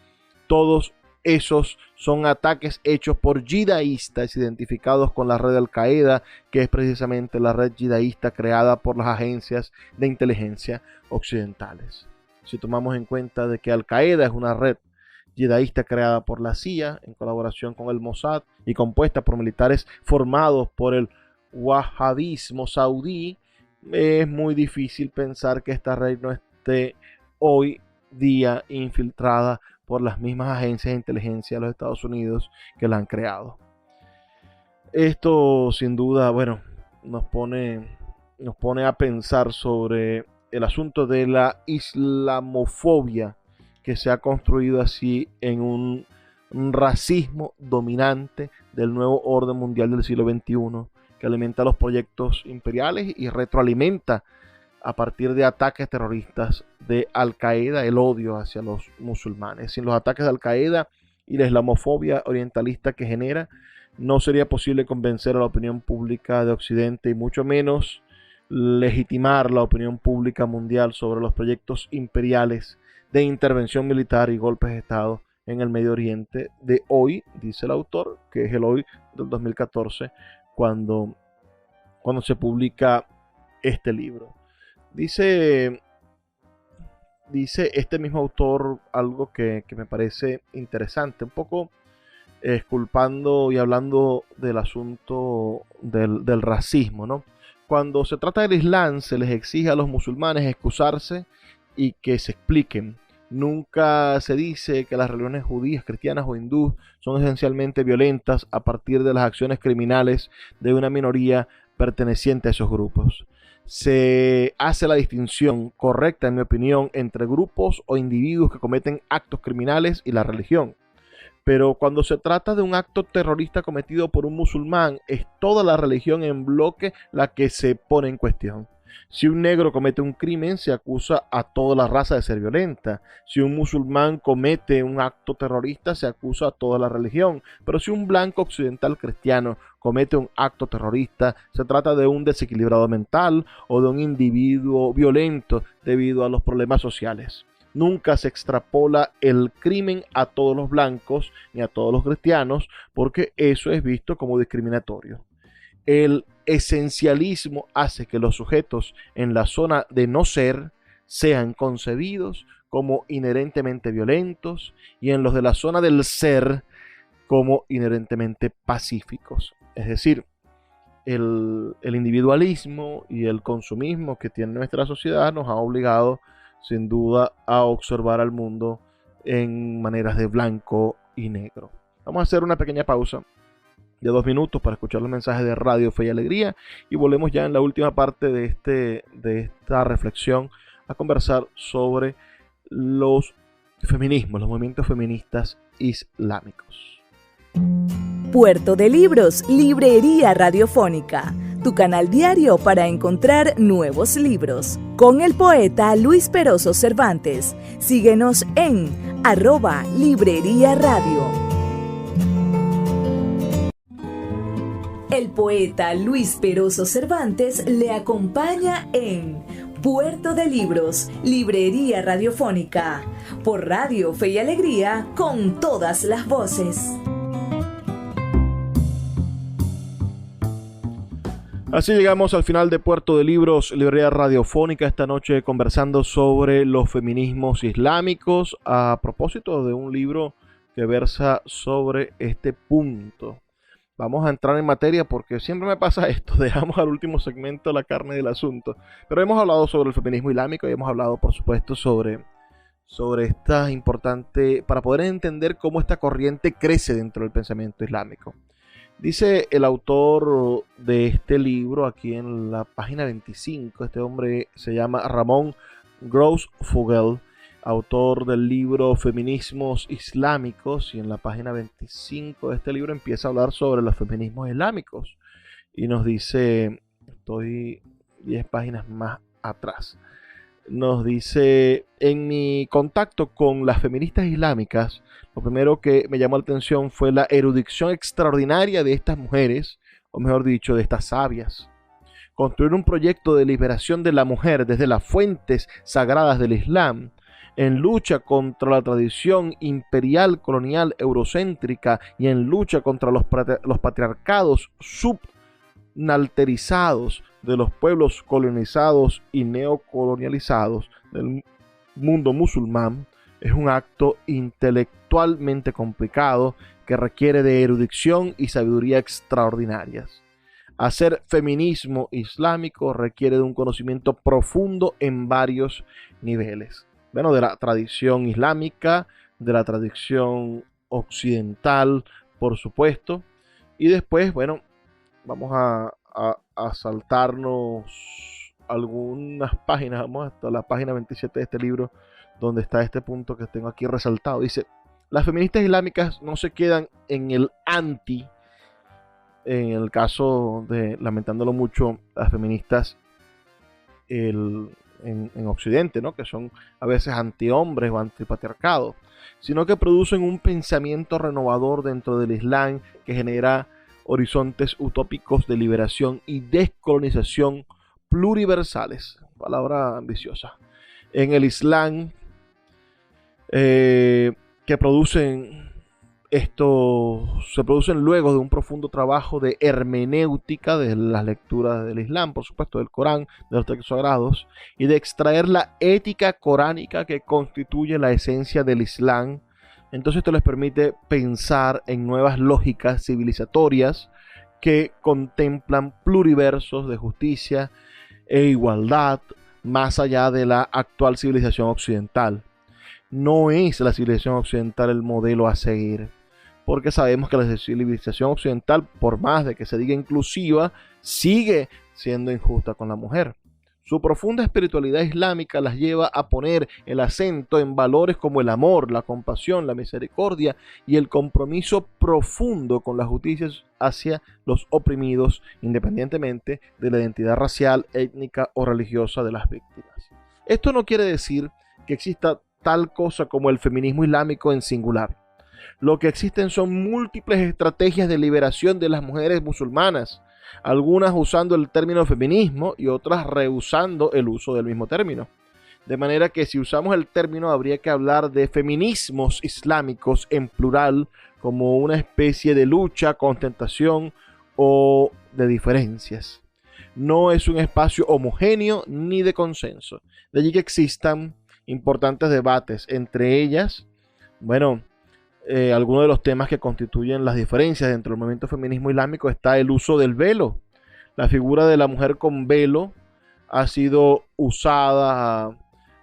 Todos esos son ataques hechos por yidaístas identificados con la red Al-Qaeda, que es precisamente la red yidaísta creada por las agencias de inteligencia occidentales. Si tomamos en cuenta de que Al-Qaeda es una red yidaísta creada por la CIA en colaboración con el Mossad y compuesta por militares formados por el wahabismo saudí, es muy difícil pensar que esta red no esté hoy día infiltrada por las mismas agencias de inteligencia de los Estados Unidos que la han creado. Esto sin duda, bueno, nos pone a pensar sobre el asunto de la islamofobia que se ha construido así en un racismo dominante del nuevo orden mundial del siglo XXI, que alimenta los proyectos imperiales y retroalimenta a partir de ataques terroristas de Al-Qaeda el odio hacia los musulmanes. Sin los ataques de Al-Qaeda y la islamofobia orientalista que genera, no sería posible convencer a la opinión pública de Occidente y mucho menos legitimar la opinión pública mundial sobre los proyectos imperiales de intervención militar y golpes de Estado en el Medio Oriente de hoy, dice el autor, que es el hoy del 2014, cuando se publica este libro. Dice este mismo autor algo que me parece interesante, un poco exculpando y hablando del asunto del racismo, ¿no? Cuando se trata del Islam, se les exige a los musulmanes excusarse y que se expliquen. Nunca se dice que las religiones judías, cristianas o hindúes son esencialmente violentas a partir de las acciones criminales de una minoría perteneciente a esos grupos. Se hace la distinción correcta, en mi opinión, entre grupos o individuos que cometen actos criminales y la religión. Pero cuando se trata de un acto terrorista cometido por un musulmán, es toda la religión en bloque la que se pone en cuestión. Si un negro comete un crimen, se acusa a toda la raza de ser violenta. Si un musulmán comete un acto terrorista, se acusa a toda la religión. Pero si un blanco occidental cristiano comete un acto terrorista, se trata de un desequilibrado mental o de un individuo violento debido a los problemas sociales. Nunca se extrapola el crimen a todos los blancos ni a todos los cristianos, porque eso es visto como discriminatorio. El esencialismo hace que los sujetos en la zona de no ser sean concebidos como inherentemente violentos y en los de la zona del ser como inherentemente pacíficos. Es decir, el individualismo y el consumismo que tiene nuestra sociedad nos ha obligado sin duda a observar al mundo en maneras de blanco y negro. Vamos a hacer una pequeña pausa de 2 minutos para escuchar los mensajes de Radio Fe y Alegría y volvemos ya en la última parte de esta reflexión a conversar sobre los feminismos, los movimientos feministas islámicos. Puerto de Libros, Librería Radiofónica, tu canal diario para encontrar nuevos libros. Con el poeta Luis Peroso Cervantes. Síguenos en @Librería Radio. El poeta Luis Peroso Cervantes le acompaña en Puerto de Libros, Librería Radiofónica, por Radio Fe y Alegría, con todas las voces. Así llegamos al final de Puerto de Libros, Librería Radiofónica, esta noche conversando sobre los feminismos islámicos a propósito de un libro que versa sobre este punto. Vamos a entrar en materia porque siempre me pasa esto, dejamos al último segmento la carne del asunto. Pero hemos hablado sobre el feminismo islámico y hemos hablado, por supuesto, sobre esta importante, para poder entender cómo esta corriente crece dentro del pensamiento islámico. Dice el autor de este libro, aquí en la página 25, este hombre se llama Ramón Grossfogel, autor del libro Feminismos Islámicos, y en la página 25 de este libro empieza a hablar sobre los feminismos islámicos y nos dice, estoy 10 páginas más atrás, nos dice: en mi contacto con las feministas islámicas, lo primero que me llamó la atención fue la erudición extraordinaria de estas mujeres, o mejor dicho, de estas sabias. Construir un proyecto de liberación de la mujer desde las fuentes sagradas del Islam, en lucha contra la tradición imperial colonial eurocéntrica y en lucha contra los patriarcados subnalterizados de los pueblos colonizados y neocolonializados del mundo musulmán, es un acto intelectualmente complicado que requiere de erudición y sabiduría extraordinarias. Hacer feminismo islámico requiere de un conocimiento profundo en varios niveles. Bueno, de la tradición islámica, de la tradición occidental, por supuesto. Y después, bueno, vamos a saltarnos algunas páginas. Vamos hasta la página 27 de este libro, donde está este punto que tengo aquí resaltado. Dice: las feministas islámicas no se quedan en el anti, en el caso de, lamentándolo mucho, las feministas en Occidente, ¿no?, que son a veces antihombres o antipatriarcado, sino que producen un pensamiento renovador dentro del Islam que genera horizontes utópicos de liberación y descolonización pluriversales. Palabra ambiciosa. En el Islam, que se producen luego de un profundo trabajo de hermenéutica de las lecturas del Islam, por supuesto del Corán, de los textos sagrados, y de extraer la ética coránica que constituye la esencia del Islam. Entonces esto les permite pensar en nuevas lógicas civilizatorias que contemplan pluriversos de justicia e igualdad más allá de la actual civilización occidental. No es la civilización occidental el modelo a seguir, porque sabemos que la civilización occidental, por más de que se diga inclusiva, sigue siendo injusta con la mujer. Su profunda espiritualidad islámica las lleva a poner el acento en valores como el amor, la compasión, la misericordia y el compromiso profundo con la justicia hacia los oprimidos, independientemente de la identidad racial, étnica o religiosa de las víctimas. Esto no quiere decir que exista tal cosa como el feminismo islámico en singular. Lo que existen son múltiples estrategias de liberación de las mujeres musulmanas, algunas usando el término feminismo y otras rehusando el uso del mismo término. De manera que si usamos el término habría que hablar de feminismos islámicos en plural como una especie de lucha, contestación o de diferencias. No es un espacio homogéneo ni de consenso. De allí que existan importantes debates, entre ellas, bueno, algunos de los temas que constituyen las diferencias dentro del movimiento feminismo islámico está el uso del velo. La figura de la mujer con velo ha sido usada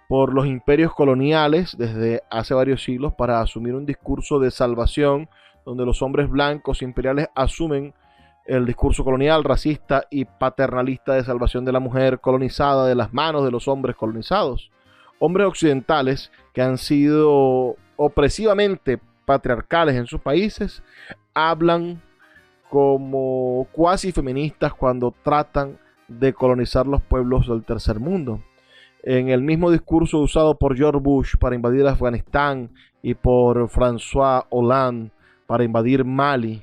por los imperios coloniales desde hace varios siglos para asumir un discurso de salvación, donde los hombres blancos imperiales asumen el discurso colonial, racista y paternalista de salvación de la mujer colonizada de las manos de los hombres colonizados. Hombres occidentales que han sido opresivamente patriarcales en sus países hablan como cuasi feministas cuando tratan de colonizar los pueblos del tercer mundo. En el mismo discurso usado por George Bush para invadir Afganistán y por François Hollande para invadir Mali,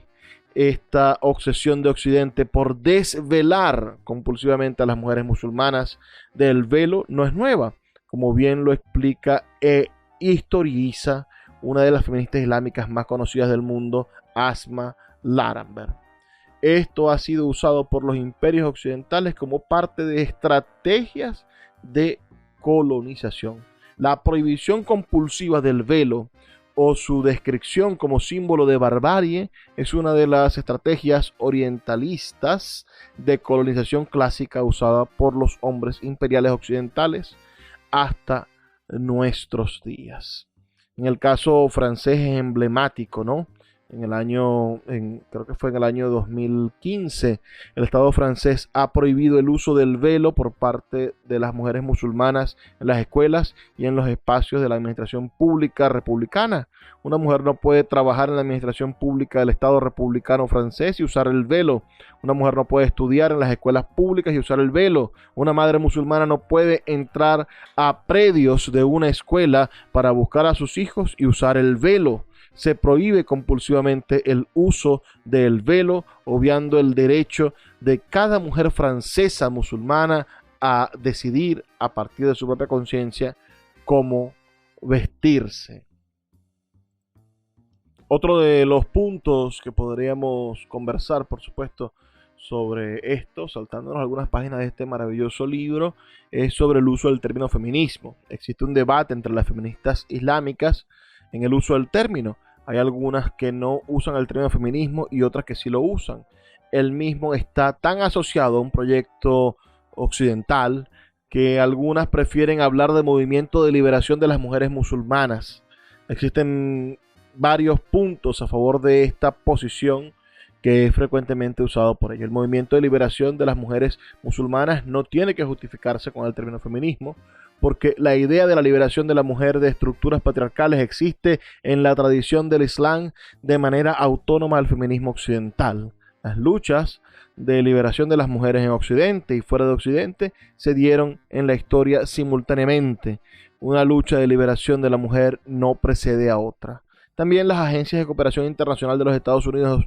esta obsesión de Occidente por desvelar compulsivamente a las mujeres musulmanas del velo no es nueva, como bien lo explica e historiza una de las feministas islámicas más conocidas del mundo, Asma Larenberg. Esto ha sido usado por los imperios occidentales como parte de estrategias de colonización. La prohibición compulsiva del velo o su descripción como símbolo de barbarie es una de las estrategias orientalistas de colonización clásica usada por los hombres imperiales occidentales hasta nuestros días. En el caso francés es emblemático, ¿no? Creo que fue en el año 2015, el Estado francés ha prohibido el uso del velo por parte de las mujeres musulmanas en las escuelas y en los espacios de la administración pública republicana. Una mujer no puede trabajar en la administración pública del Estado republicano francés y usar el velo. Una mujer no puede estudiar en las escuelas públicas y usar el velo. Una madre musulmana no puede entrar a predios de una escuela para buscar a sus hijos y usar el velo. Se prohíbe compulsivamente el uso del velo, obviando el derecho de cada mujer francesa musulmana a decidir a partir de su propia conciencia cómo vestirse. Otro de los puntos que podríamos conversar, por supuesto, sobre esto, saltándonos algunas páginas de este maravilloso libro, es sobre el uso del término feminismo. Existe un debate entre las feministas islámicas en el uso del término. Hay algunas que no usan el término feminismo y otras que sí lo usan. El mismo está tan asociado a un proyecto occidental que algunas prefieren hablar de movimiento de liberación de las mujeres musulmanas. Existen varios puntos a favor de esta posición que es frecuentemente usado por ello. El movimiento de liberación de las mujeres musulmanas no tiene que justificarse con el término feminismo, porque la idea de la liberación de la mujer de estructuras patriarcales existe en la tradición del Islam de manera autónoma al feminismo occidental. Las luchas de liberación de las mujeres en Occidente y fuera de Occidente se dieron en la historia simultáneamente. Una lucha de liberación de la mujer no precede a otra. También las agencias de cooperación internacional de los Estados Unidos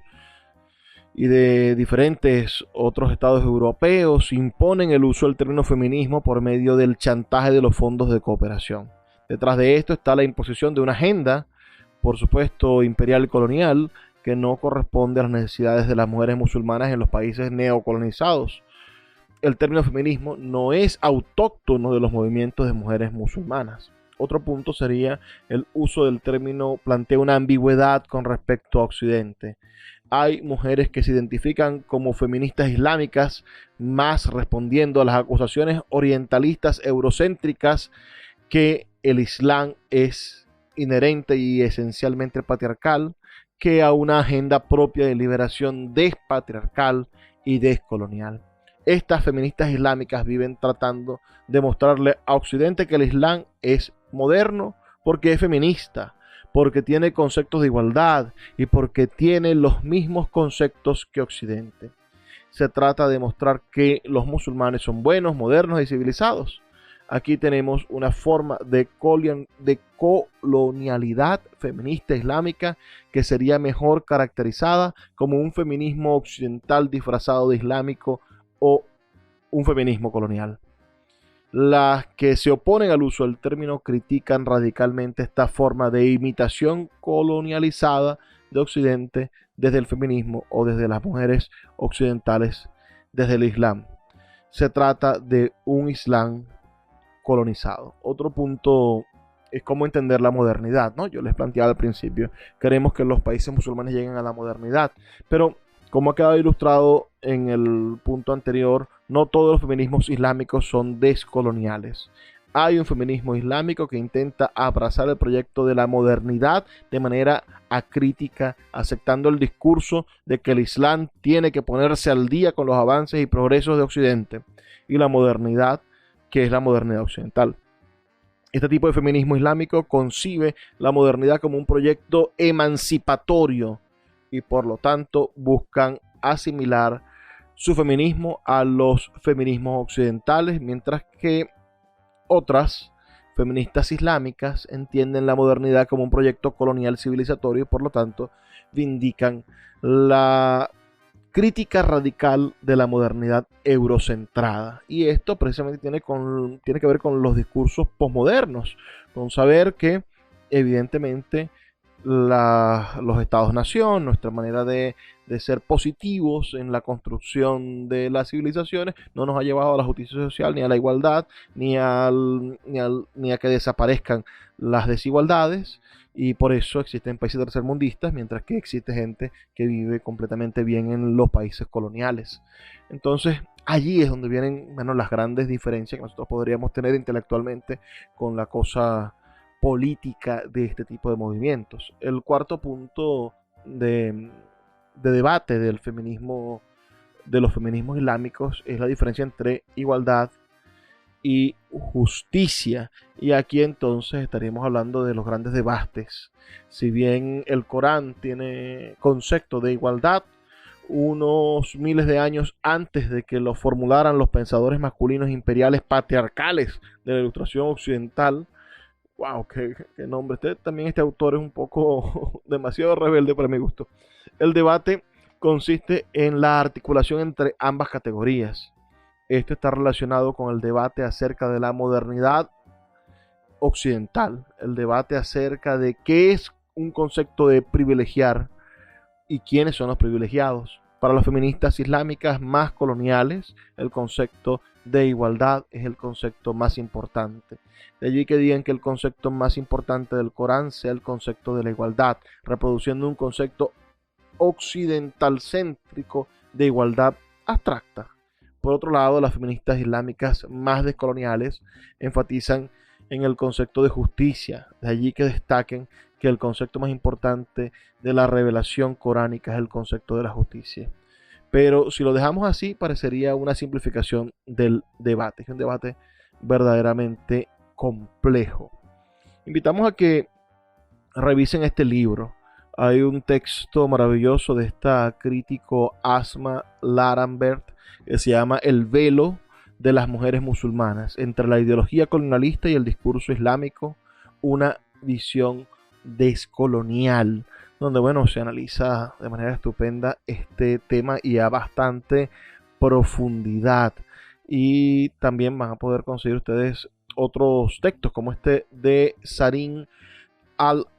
y de diferentes otros estados europeos imponen el uso del término feminismo por medio del chantaje de los fondos de cooperación. Detrás de esto está la imposición de una agenda, por supuesto imperial y colonial, que no corresponde a las necesidades de las mujeres musulmanas en los países neocolonizados. El término feminismo no es autóctono de los movimientos de mujeres musulmanas. Otro punto sería el uso del término plantea una ambigüedad con respecto a Occidente. Hay mujeres que se identifican como feministas islámicas, más respondiendo a las acusaciones orientalistas eurocéntricas que el Islam es inherente y esencialmente patriarcal, que a una agenda propia de liberación despatriarcal y descolonial. Estas feministas islámicas viven tratando de mostrarle a Occidente que el Islam es moderno porque es feminista, porque tiene conceptos de igualdad y porque tiene los mismos conceptos que Occidente. Se trata de mostrar que los musulmanes son buenos, modernos y civilizados. Aquí tenemos una forma de colonialidad feminista islámica que sería mejor caracterizada como un feminismo occidental disfrazado de islámico o un feminismo colonial. Las que se oponen al uso del término critican radicalmente esta forma de imitación colonializada de Occidente desde el feminismo o desde las mujeres occidentales desde el Islam. Se trata de un Islam colonizado. Otro punto es cómo entender la modernidad, ¿no? Yo les planteaba al principio, queremos que los países musulmanes lleguen a la modernidad, pero como ha quedado ilustrado en el punto anterior, no todos los feminismos islámicos son descoloniales. Hay un feminismo islámico que intenta abrazar el proyecto de la modernidad de manera acrítica, aceptando el discurso de que el Islam tiene que ponerse al día con los avances y progresos de Occidente y la modernidad, que es la modernidad occidental. Este tipo de feminismo islámico concibe la modernidad como un proyecto emancipatorio y por lo tanto buscan asimilar su feminismo a los feminismos occidentales, mientras que otras feministas islámicas entienden la modernidad como un proyecto colonial civilizatorio y por lo tanto vindican la crítica radical de la modernidad eurocentrada. Y esto precisamente tiene que ver con los discursos posmodernos, con saber que evidentemente los estados-nación, nuestra manera de ser positivos en la construcción de las civilizaciones, no nos ha llevado a la justicia social, ni a la igualdad, ni a que desaparezcan las desigualdades, y por eso existen países tercermundistas, mientras que existe gente que vive completamente bien en los países coloniales. Entonces, allí es donde vienen, bueno, las grandes diferencias que nosotros podríamos tener intelectualmente con la cosa política de este tipo de movimientos. El cuarto punto de debate del feminismo, de los feminismos islámicos, es la diferencia entre igualdad y justicia. Y aquí entonces estaríamos hablando de los grandes debates. Si bien el Corán tiene concepto de igualdad, unos miles de años antes de que lo formularan los pensadores masculinos imperiales patriarcales de la Ilustración occidental, wow, qué nombre. Este autor es un poco demasiado rebelde para mi gusto. El debate consiste en la articulación entre ambas categorías. Esto está relacionado con el debate acerca de la modernidad occidental, el debate acerca de qué es un concepto de privilegiar y quiénes son los privilegiados. Para las feministas islámicas más coloniales, el concepto de igualdad es el concepto más importante. De allí que digan que el concepto más importante del Corán sea el concepto de la igualdad, reproduciendo un concepto occidental céntrico de igualdad abstracta. Por otro lado, las feministas islámicas más descoloniales enfatizan en el concepto de justicia. De allí que destaquen que el concepto más importante de la revelación coránica es el concepto de la justicia. Pero si lo dejamos así, parecería una simplificación del debate. Es un debate verdaderamente complejo. Invitamos a que revisen este libro. Hay un texto maravilloso de esta crítico Asma Larenberg que se llama El velo de las mujeres musulmanas, entre la ideología colonialista y el discurso islámico, una visión descolonial, donde bueno, se analiza de manera estupenda este tema y a bastante profundidad. Y también van a poder conseguir ustedes otros textos como este de Sarin al-Sivai,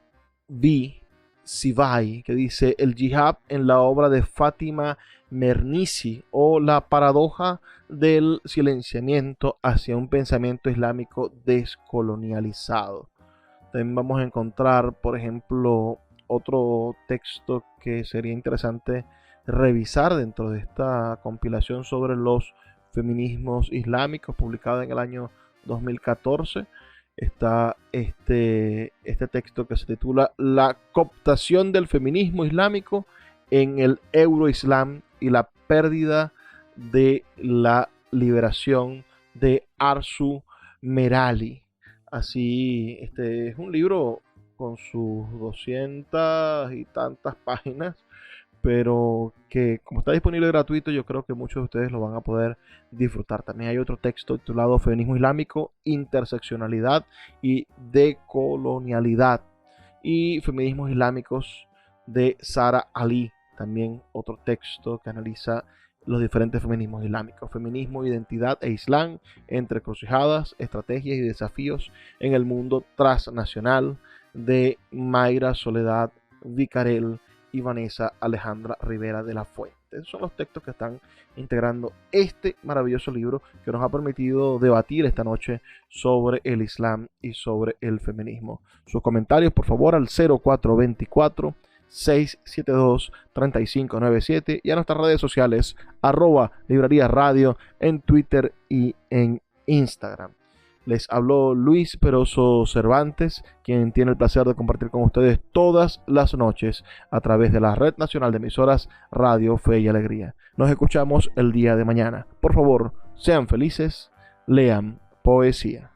que dice el yihad en la obra de Fátima Mernissi, o la paradoja del silenciamiento hacia un pensamiento islámico descolonializado. También vamos a encontrar, por ejemplo, otro texto que sería interesante revisar dentro de esta compilación sobre los feminismos islámicos, publicada en el año 2014. Está este texto que se titula La cooptación del feminismo islámico en el Euroislam y la pérdida de la liberación, de Arzu Merali. Así, este es un libro con sus 200 y tantas páginas, pero que como está disponible gratuito, yo creo que muchos de ustedes lo van a poder disfrutar. También hay otro texto titulado Feminismo Islámico, Interseccionalidad y Decolonialidad, y Feminismos Islámicos de Sara Ali. También otro texto que analiza los diferentes feminismos islámicos: feminismo, identidad e islam, entre encrucijadas, estrategias y desafíos en el mundo transnacional, de Mayra Soledad Vicarel y Vanessa Alejandra Rivera de la Fuente. Esos son los textos que están integrando este maravilloso libro que nos ha permitido debatir esta noche sobre el Islam y sobre el feminismo. Sus comentarios, por favor, al 0424 672 3597 y a nuestras redes sociales @Librería Radio en Twitter y en Instagram. Les habló Luis Peroso Cervantes, quien tiene el placer de compartir con ustedes todas las noches a través de la Red Nacional de Emisoras Radio Fe y Alegría. Nos escuchamos el día de mañana. Por favor, sean felices, lean poesía.